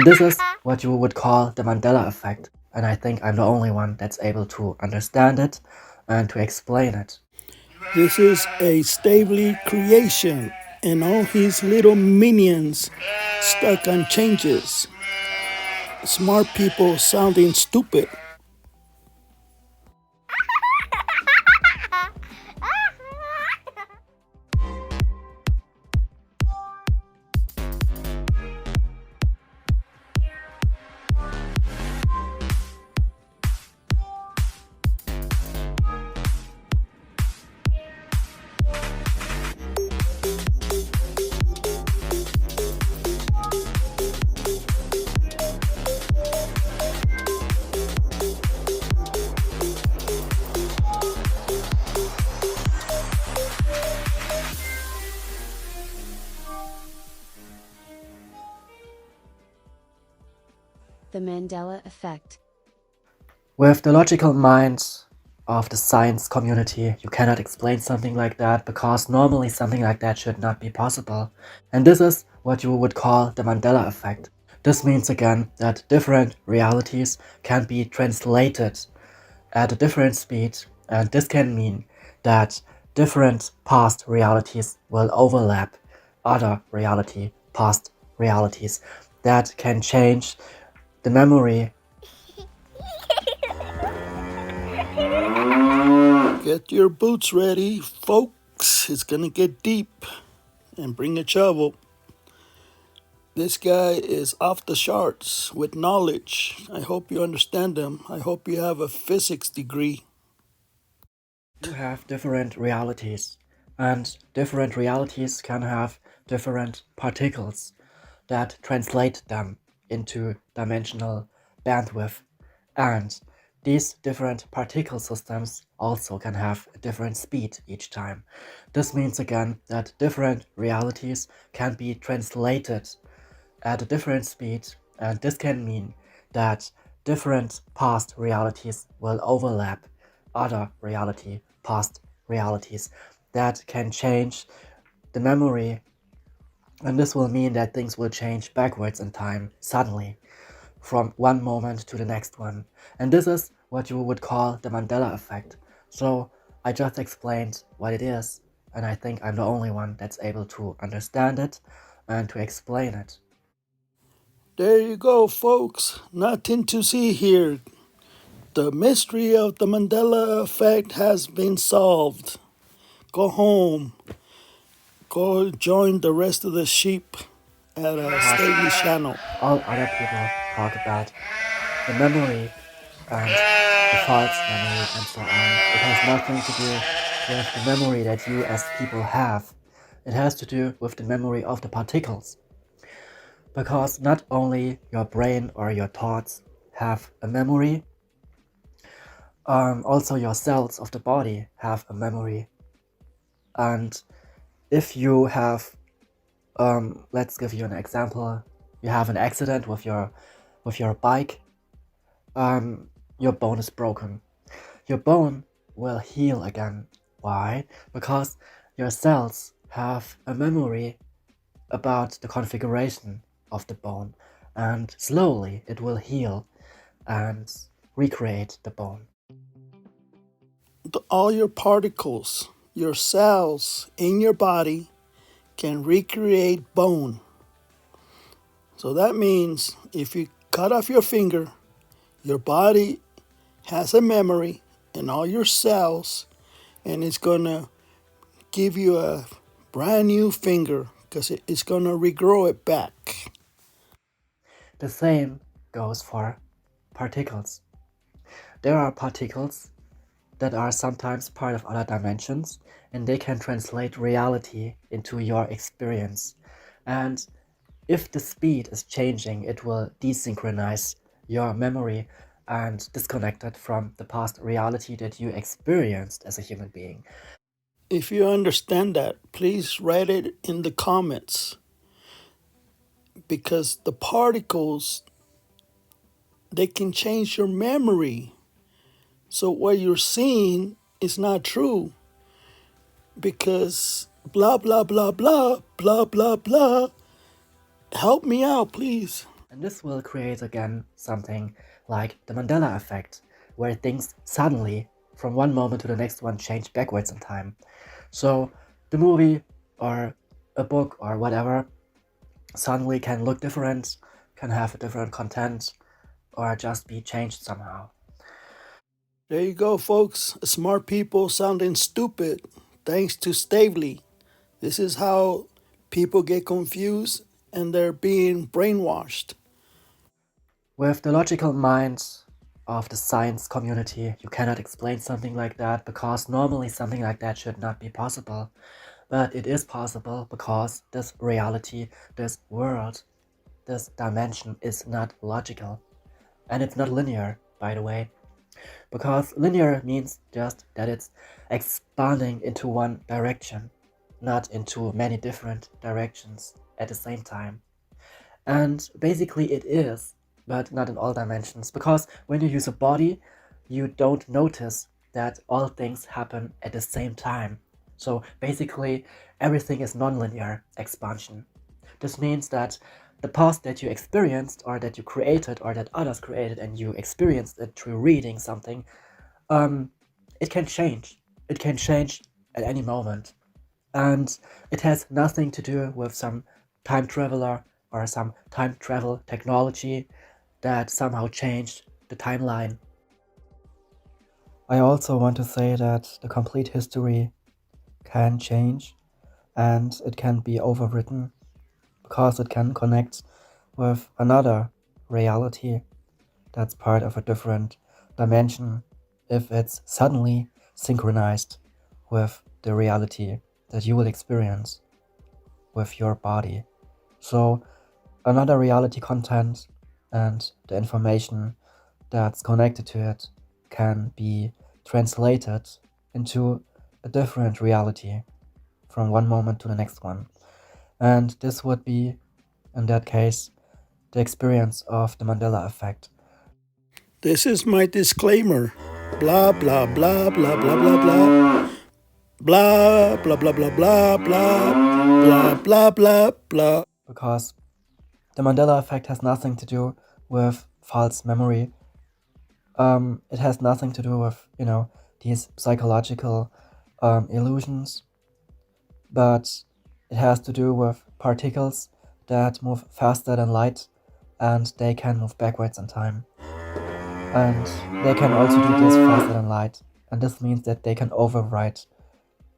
And this is what you would call the Mandela effect. And I think I'm the only one that's able to understand it and to explain it. This is a Stavely creation and all his little minions stuck on changes. Smart people sounding stupid. The Mandela Effect. With the logical mind of the science community, you cannot explain something like that because normally something like that should not be possible. And this is what you would call the Mandela effect. This means again that different realities can be translated at a different speed, and this can mean that different past realities will overlap other past realities that can change the memory. Get your boots ready, folks. It's gonna get deep. And bring a shovel. This guy is off the charts with knowledge. I hope you understand him. I hope you have a physics degree. You have different realities, and different realities can have different particles that translate them into dimensional bandwidth, and these different particle systems also can have a different speed each time. This means again that different realities can be translated at a different speed, and this can mean that different past realities will overlap other past realities that can change the memory, and this will mean that things will change backwards in time suddenly from one moment to the next one. And this is what you would call the Mandela effect. So I just explained what it is, and I think I'm the only one that's able to understand it and to explain it. There you go, folks. Nothing to see here. The mystery of the Mandela effect has been solved. Go home. Go join the rest of the sheep at a Stavely channel. All other people talk about the memory and the false memory and so on. It has nothing to do with the memory that you as people have. It has to do with the memory of the particles. Because not only your brain or your thoughts have a memory, also your cells of the body have a memory. And if you have, let's give you an example. You have an accident with your bike. Your bone is broken. Your bone will heal again. Why? Because your cells have a memory about the configuration of the bone, and slowly it will heal and recreate the bone. All your particles, your cells in your body can recreate bone. So that means if you cut off your finger, your body has a memory in all your cells, and it's going to give you a brand new finger because it's going to regrow it back. The same goes for particles. There are particles that are sometimes part of other dimensions, and they can translate reality into your experience. And if the speed is changing, it will desynchronize your memory and disconnect it from the past reality that you experienced as a human being. If you understand that, please write it in the comments, because the particles, they can change your memory. So what you're seeing is not true, because blah blah blah blah blah blah blah. Help me out, please. And this will create again something like the Mandela effect, where things suddenly, from one moment to the next one, change backwards in time. So the movie or a book or whatever suddenly can look different, can have a different content, or just be changed somehow. There you go, folks. Smart people sounding stupid thanks to Stavely. This is how people get confused and they're being brainwashed. With the logical mind of the science community, you cannot explain something like that because normally something like that should not be possible. But it is possible because this reality, this world, this dimension is not logical. And it's not linear, by the way. Because linear means just that it's expanding into one direction, not into many different directions at the same time. And basically it is, but not in all dimensions. Because when you use a body, you don't notice that all things happen at the same time. So basically everything is nonlinear expansion. This means that the past that you experienced or that you created or that others created and you experienced it through reading something, it can change. It can change at any moment. And it has nothing to do with some time traveler or some time travel technology that somehow changed the timeline. I also want to say that the complete history can change and it can be overwritten because it can connect with another reality that's part of a different dimension if it's suddenly synchronized with the reality that you will experience with your body. So another reality content and the information that's connected to it can be translated into a different reality from one moment to the next one. And this would be, in that case, the experience of the Mandela effect. This is my disclaimer. Blah, blah, blah, blah, blah, blah, blah. Blah, blah, blah, blah, blah, blah, blah, blah, blah, blah. Because the Mandela effect has nothing to do with false memory. It has nothing to do with, these psychological illusions, but it has to do with particles that move faster than light and they can move backwards in time. And they can also do this faster than light. And this means that they can overwrite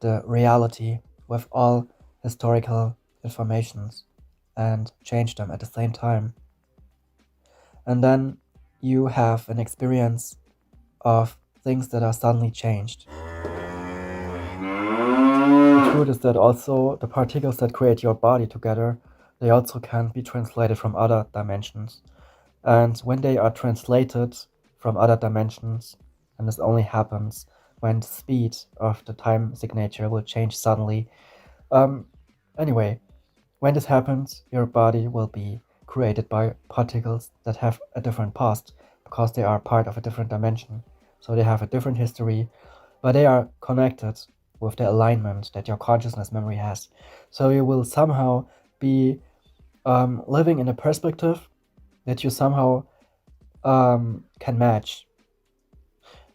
the reality with all historical informations and change them at the same time. And then you have an experience of things that are suddenly changed. The truth is that also the particles that create your body together, they also can be translated from other dimensions. And when they are translated from other dimensions, and this only happens when the speed of the time signature will change suddenly. Anyway, when this happens, your body will be created by particles that have a different past because they are part of a different dimension. So they have a different history, but they are connected with the alignment that your consciousness memory has. So you will somehow be living in a perspective that you somehow can match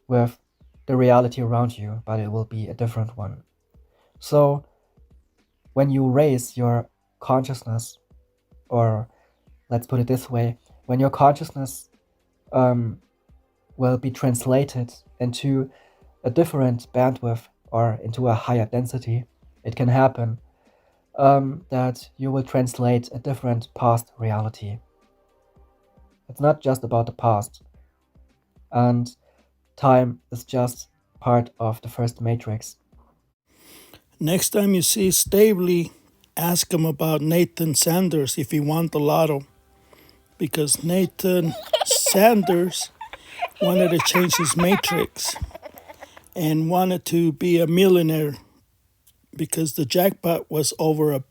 with the reality around you, but it will be a different one. So when you raise your consciousness, or let's put it this way, when your consciousness will be translated into a different bandwidth or into a higher density, it can happen that you will translate a different past reality. It's not just about the past, and time is just part of the first matrix. Next time you see Stavely, ask him about Nathan Sanders if he won the lotto. Because Nathan Sanders wanted to change his matrix and wanted to be a millionaire because the jackpot was over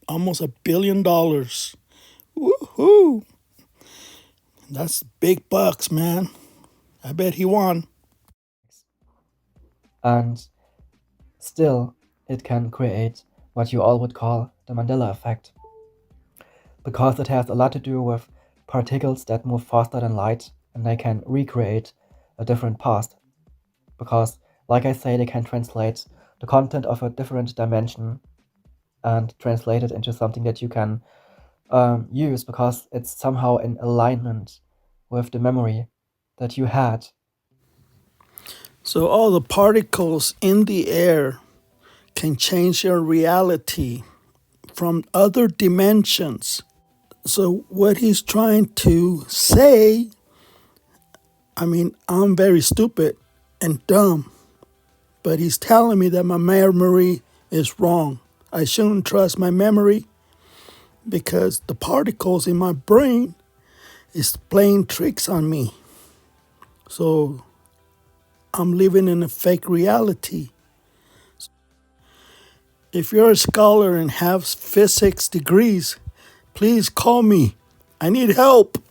almost $1 billion. Woohoo! That's big bucks, man. I bet he won. And still, it can create what you all would call the Mandela effect. Because it has a lot to do with particles that move faster than light, and they can recreate a different past. Because, like I say, they can translate the content of a different dimension and translate it into something that you can use, because it's somehow in alignment with the memory that you had. So all the particles in the air can change your reality from other dimensions. So what he's trying to say, I mean, I'm very stupid and dumb, but he's telling me that my memory is wrong. I shouldn't trust my memory because the particles in my brain is playing tricks on me. So I'm living in a fake reality. If you're a scholar and have physics degrees, please call me. I need help.